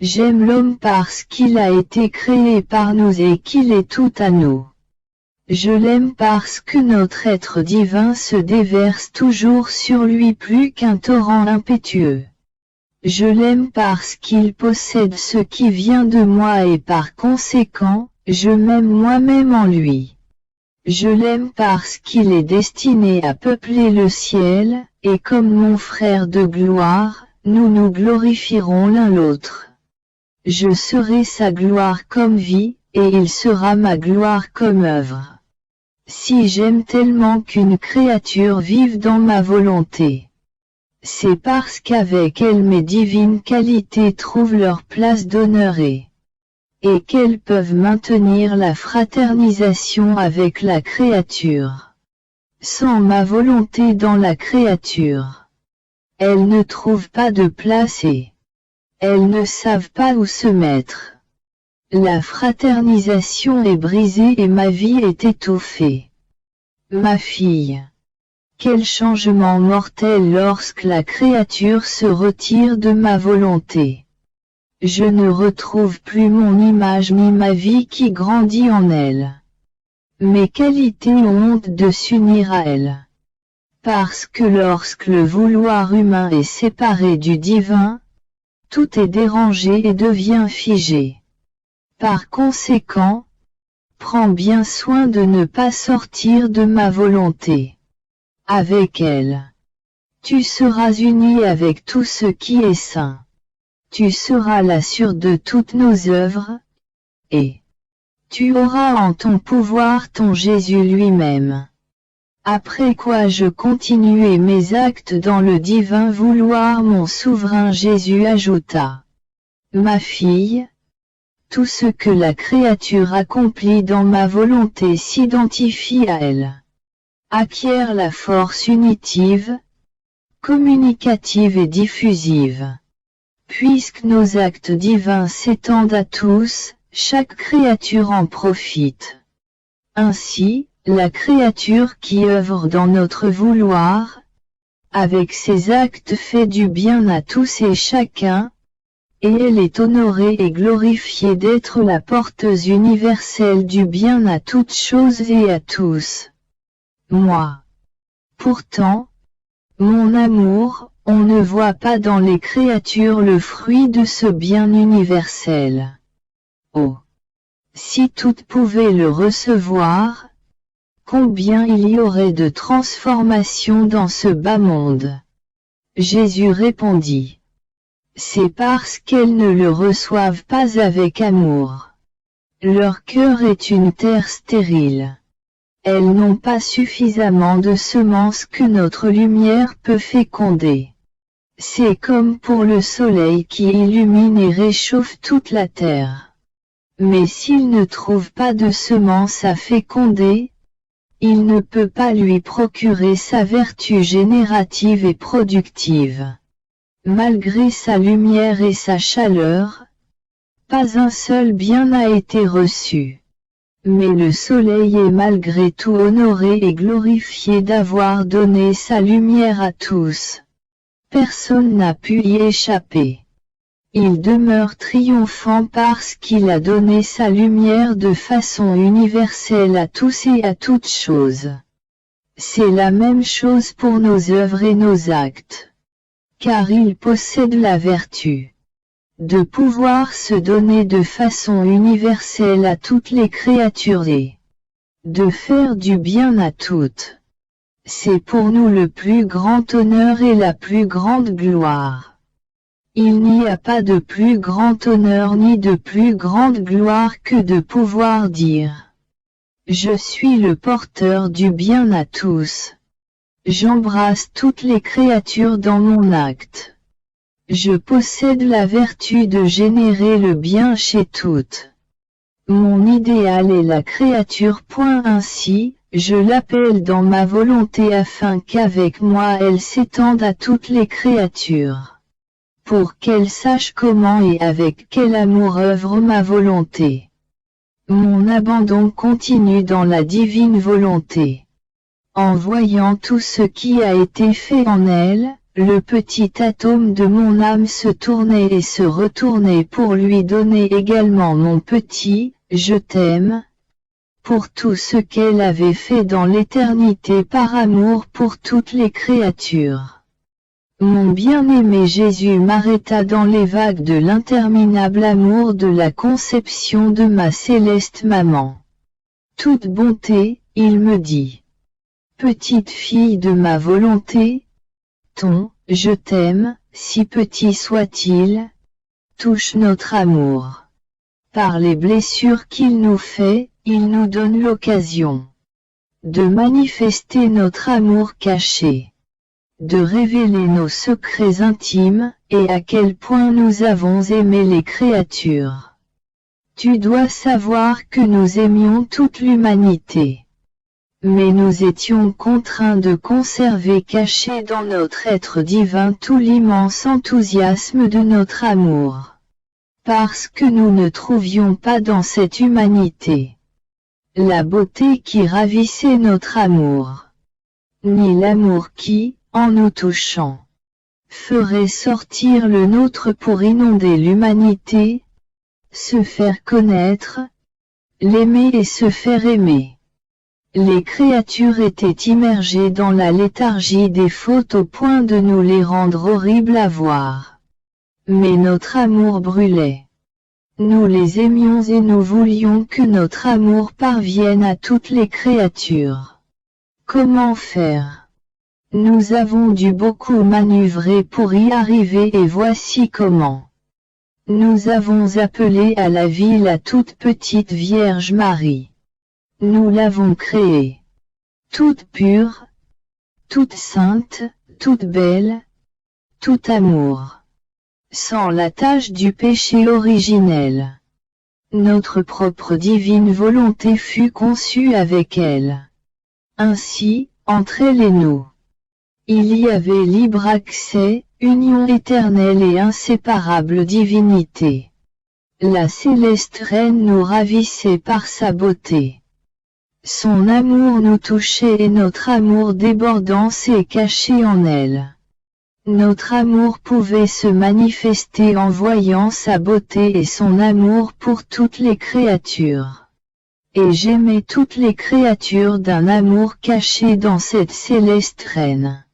J'aime l'homme parce qu'il a été créé par nous et qu'il est tout à nous. Je l'aime parce que notre être divin se déverse toujours sur lui plus qu'un torrent impétueux. Je l'aime parce qu'il possède ce qui vient de moi et par conséquent, je m'aime moi-même en lui. Je l'aime parce qu'il est destiné à peupler le ciel, et comme mon frère de gloire, nous nous glorifierons l'un l'autre. Je serai sa gloire comme vie, et il sera ma gloire comme œuvre. Si j'aime tellement qu'une créature vive dans ma volonté, c'est parce qu'avec elle mes divines qualités trouvent leur place d'honneur et qu'elles peuvent maintenir la fraternisation avec la créature. Sans ma volonté dans la créature, elles ne trouvent pas de place et elles ne savent pas où se mettre. La fraternisation est brisée et ma vie est étouffée. Ma fille, quel changement mortel lorsque la créature se retire de ma volonté. Je ne retrouve plus mon image ni ma vie qui grandit en elle. Mes qualités ont honte de s'unir à elle. Parce que lorsque le vouloir humain est séparé du divin, tout est dérangé et devient figé. Par conséquent, prends bien soin de ne pas sortir de ma volonté. Avec elle, tu seras uni avec tout ce qui est saint. Tu seras la sûre de toutes nos œuvres, et tu auras en ton pouvoir ton Jésus lui-même. Après quoi je continuai mes actes dans le divin vouloir, mon souverain Jésus ajouta. Ma fille, tout ce que la créature accomplit dans ma volonté s'identifie à elle. Acquiert la force unitive, communicative et diffusive. Puisque nos actes divins s'étendent à tous, chaque créature en profite. Ainsi, la créature qui œuvre dans notre vouloir, avec ses actes fait du bien à tous et chacun, et elle est honorée et glorifiée d'être la porteuse universelle du bien à toutes choses et à tous. Moi. Pourtant, mon amour, on ne voit pas dans les créatures le fruit de ce bien universel. Oh! Si toutes pouvaient le recevoir, combien il y aurait de transformations dans ce bas monde. Jésus répondit. C'est parce qu'elles ne le reçoivent pas avec amour. Leur cœur est une terre stérile. Elles n'ont pas suffisamment de semences que notre lumière peut féconder. C'est comme pour le soleil qui illumine et réchauffe toute la terre. Mais s'il ne trouve pas de semences à féconder, il ne peut pas lui procurer sa vertu générative et productive. Malgré sa lumière et sa chaleur, pas un seul bien n'a été reçu. Mais le soleil est malgré tout honoré et glorifié d'avoir donné sa lumière à tous. Personne n'a pu y échapper. Il demeure triomphant parce qu'il a donné sa lumière de façon universelle à tous et à toutes choses. C'est la même chose pour nos œuvres et nos actes. Car il possède la vertu de pouvoir se donner de façon universelle à toutes les créatures et de faire du bien à toutes. C'est pour nous le plus grand honneur et la plus grande gloire. Il n'y a pas de plus grand honneur ni de plus grande gloire que de pouvoir dire « Je suis le porteur du bien à tous. J'embrasse toutes les créatures dans mon acte. Je possède la vertu de générer le bien chez toutes. Mon idéal est la créature. Ainsi, je l'appelle dans ma volonté afin qu'avec moi elle s'étende à toutes les créatures. Pour qu'elle sache comment et avec quel amour œuvre ma volonté. Mon abandon continue dans la divine volonté. En voyant tout ce qui a été fait en elle, le petit atome de mon âme se tournait et se retournait pour lui donner également mon petit « je t'aime ». pour tout ce qu'elle avait fait dans l'éternité par amour pour toutes les créatures. Mon bien-aimé Jésus m'arrêta dans les vagues de l'interminable amour de la conception de ma céleste maman. Toute bonté, il me dit. Petite fille de ma volonté, ton « je t'aime », si petit soit-il, touche notre amour. Par les blessures qu'il nous fait, il nous donne l'occasion de manifester notre amour caché, de révéler nos secrets intimes, et à quel point nous avons aimé les créatures. Tu dois savoir que nous aimions toute l'humanité. Mais nous étions contraints de conserver caché dans notre être divin tout l'immense enthousiasme de notre amour. Parce que nous ne trouvions pas dans cette humanité la beauté qui ravissait notre amour, ni l'amour qui, en nous touchant, ferait sortir le nôtre pour inonder l'humanité, se faire connaître, l'aimer et se faire aimer. Les créatures étaient immergées dans la léthargie des fautes au point de nous les rendre horribles à voir. Mais notre amour brûlait. Nous les aimions et nous voulions que notre amour parvienne à toutes les créatures. Comment faire? Nous avons dû beaucoup manœuvrer pour y arriver et voici comment. Nous avons appelé à la vie la toute petite Vierge Marie. Nous l'avons créée. Toute pure, toute sainte, toute belle, tout amour. Sans la tache du péché originel. Notre propre divine volonté fut conçue avec elle. Ainsi, entre elle et nous, il y avait libre accès, union éternelle et inséparable divinité. La céleste reine nous ravissait par sa beauté. Son amour nous touchait et notre amour débordant s'est caché en elle. Notre amour pouvait se manifester en voyant sa beauté et son amour pour toutes les créatures. Et j'aimais toutes les créatures d'un amour caché dans cette céleste reine.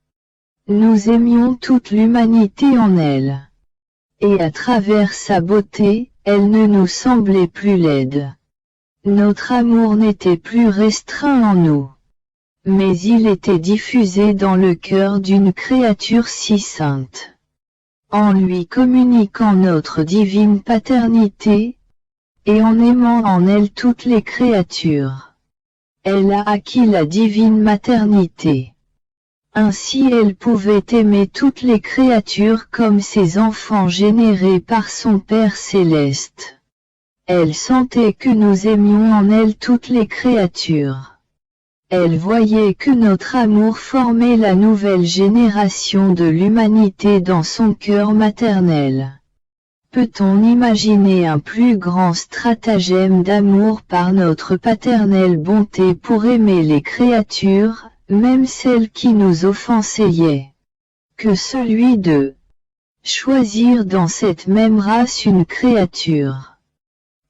Nous aimions toute l'humanité en elle. Et à travers sa beauté, elle ne nous semblait plus laide. Notre amour n'était plus restreint en nous. Mais il était diffusé dans le cœur d'une créature si sainte. En lui communiquant notre divine paternité, et en aimant en elle toutes les créatures. Elle a acquis la divine maternité. Ainsi elle pouvait aimer toutes les créatures comme ses enfants générés par son Père céleste. Elle sentait que nous aimions en elle toutes les créatures. Elle voyait que notre amour formait la nouvelle génération de l'humanité dans son cœur maternel. Peut-on imaginer un plus grand stratagème d'amour par notre paternelle bonté pour aimer les créatures, même celles qui nous offensaient, que celui de choisir dans cette même race une créature,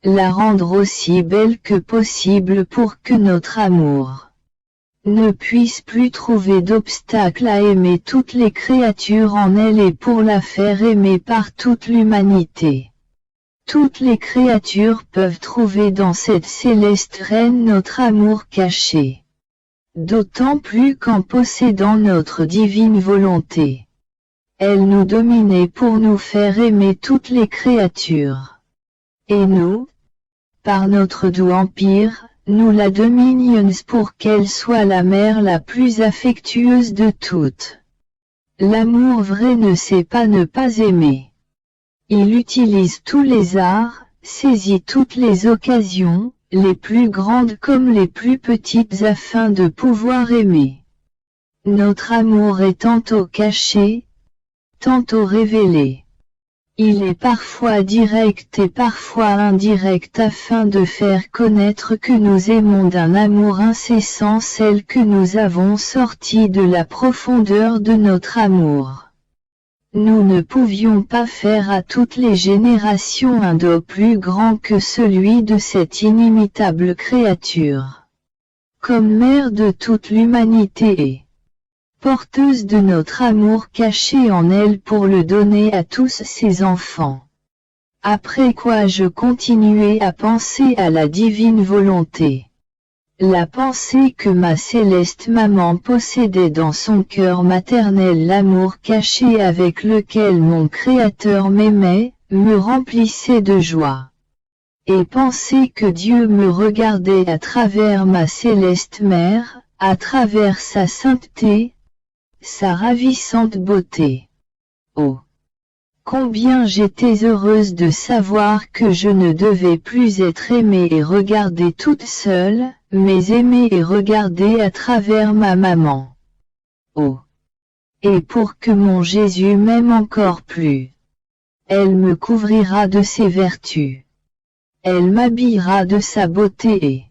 la rendre aussi belle que possible pour que notre amour ne puisse plus trouver d'obstacle à aimer toutes les créatures en elle et pour la faire aimer par toute l'humanité. Toutes les créatures peuvent trouver dans cette céleste reine notre amour caché. D'autant plus qu'en possédant notre divine volonté, elle nous dominait pour nous faire aimer toutes les créatures. Et nous, par notre doux empire, nous la dominions pour qu'elle soit la mère la plus affectueuse de toutes. L'amour vrai ne sait pas ne pas aimer. Il utilise tous les arts, saisit toutes les occasions, les plus grandes comme les plus petites afin de pouvoir aimer. Notre amour est tantôt caché, tantôt révélé. Il est parfois direct et parfois indirect afin de faire connaître que nous aimons d'un amour incessant celle que nous avons sortie de la profondeur de notre amour. nous ne pouvions pas faire à toutes les générations un don plus grand que celui de cette inimitable créature. Comme mère de toute l'humanité et porteuse de notre amour caché en elle pour le donner à tous ses enfants. Après quoi je continuai à penser à la divine volonté. La pensée que ma céleste maman possédait dans son cœur maternel, l'amour caché avec lequel mon Créateur m'aimait, me remplissait de joie. Et penser que Dieu me regardait à travers ma céleste mère, à travers sa sainteté, sa ravissante beauté. Oh! Combien j'étais heureuse de savoir que je ne devais plus être aimée et regardée toute seule, mais aimée et regardée à travers ma maman. Oh! Et pour que mon Jésus m'aime encore plus, elle me couvrira de ses vertus. Elle m'habillera de sa beauté et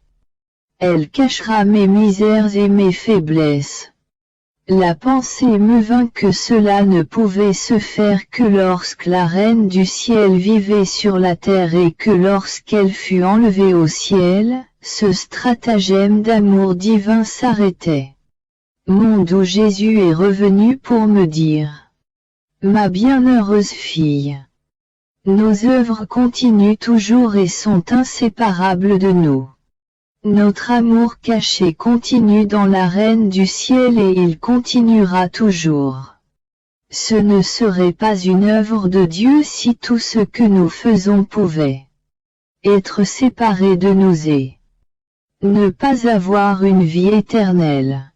elle cachera mes misères et mes faiblesses. La pensée me vint que cela ne pouvait se faire que lorsque la Reine du ciel vivait sur la terre et que lorsqu'elle fut enlevée au ciel, ce stratagème d'amour divin s'arrêtait. Monde où Jésus est revenu pour me dire: ma bienheureuse fille, nos œuvres continuent toujours et sont inséparables de nous. Notre amour caché continue dans la Reine du ciel et il continuera toujours. Ce ne serait pas une œuvre de Dieu si tout ce que nous faisons pouvait être séparé de nous et ne pas avoir une vie éternelle.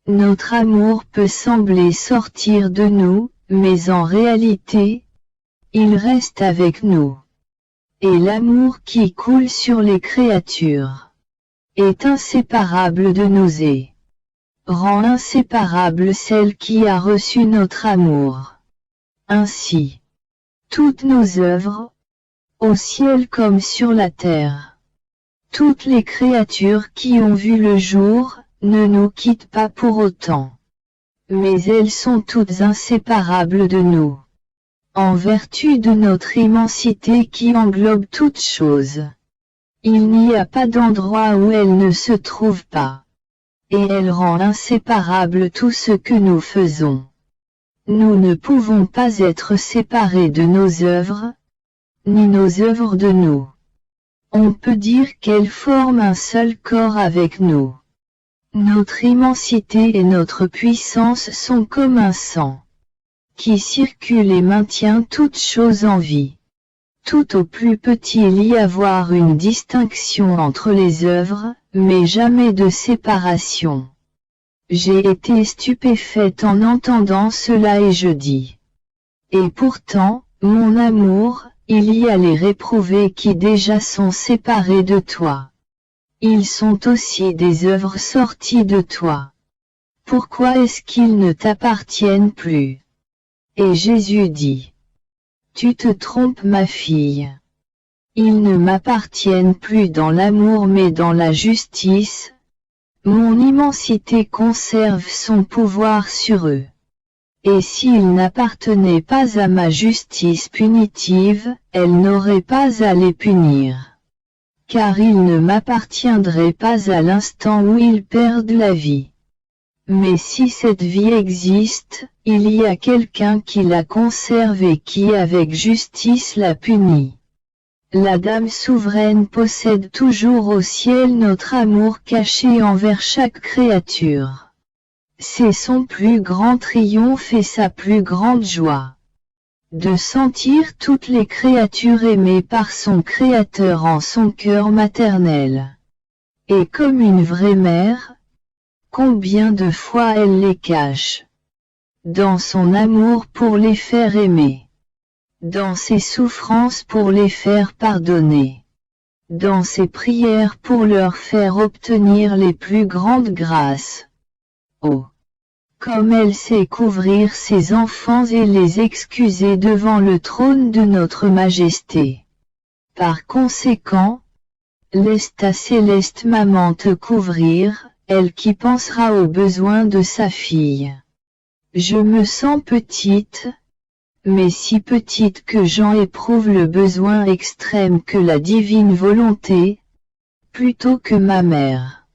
Notre amour peut sembler sortir de nous, mais en réalité, il reste avec nous. Et l'amour qui coule sur les créatures est inséparable de nous et rend inséparable celle qui a reçu notre amour. Ainsi, toutes nos œuvres, au ciel comme sur la terre, toutes les créatures qui ont vu le jour, ne nous quittent pas pour autant. Mais elles sont toutes inséparables de nous, en vertu de notre immensité qui englobe toutes choses. Il n'y a pas d'endroit où elle ne se trouve pas. Et elle rend inséparable tout ce que nous faisons. Nous ne pouvons pas être séparés de nos œuvres, ni nos œuvres de nous. On peut dire qu'elles forment un seul corps avec nous. Notre immensité et notre puissance sont comme un sang qui circule et maintient toutes choses en vie. Tout au plus petit il y avoir une distinction entre les œuvres, mais jamais de séparation. J'ai été stupéfaite en entendant cela et je dis: et pourtant, mon amour, il y a les réprouvés qui déjà sont séparés de toi. Ils sont aussi des œuvres sorties de toi. Pourquoi est-ce qu'ils ne t'appartiennent plus? Et Jésus dit: tu te trompes ma fille. Ils ne m'appartiennent plus dans l'amour mais dans la justice. Mon immensité conserve son pouvoir sur eux. Et s'ils n'appartenaient pas à ma justice punitive, elle n'aurait pas à les punir. Car ils ne m'appartiendraient pas à l'instant où ils perdent la vie. Mais si cette vie existe, il y a quelqu'un qui la conserve et qui avec justice la punit. La Dame souveraine possède toujours au ciel notre amour caché envers chaque créature. C'est son plus grand triomphe et sa plus grande joie. De sentir toutes les créatures aimées par son Créateur en son cœur maternel. Et comme une vraie mère, combien de fois elle les cache, dans son amour pour les faire aimer, dans ses souffrances pour les faire pardonner, dans ses prières pour leur faire obtenir les plus grandes grâces. Oh! Comme elle sait couvrir ses enfants et les excuser devant le trône de notre Majesté. Par conséquent, laisse ta céleste maman te couvrir, elle qui pensera aux besoins de sa fille. Je me sens petite, mais si petite que j'en éprouve le besoin extrême que la divine volonté, plutôt que ma mère,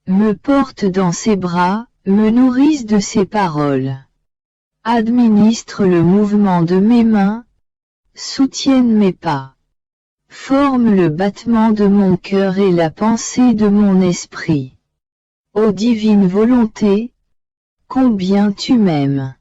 me porte dans ses bras, me nourrisse de ses paroles, administre le mouvement de mes mains, soutienne mes pas, forme le battement de mon cœur et la pensée de mon esprit. Ô divine volonté, combien tu m'aimes!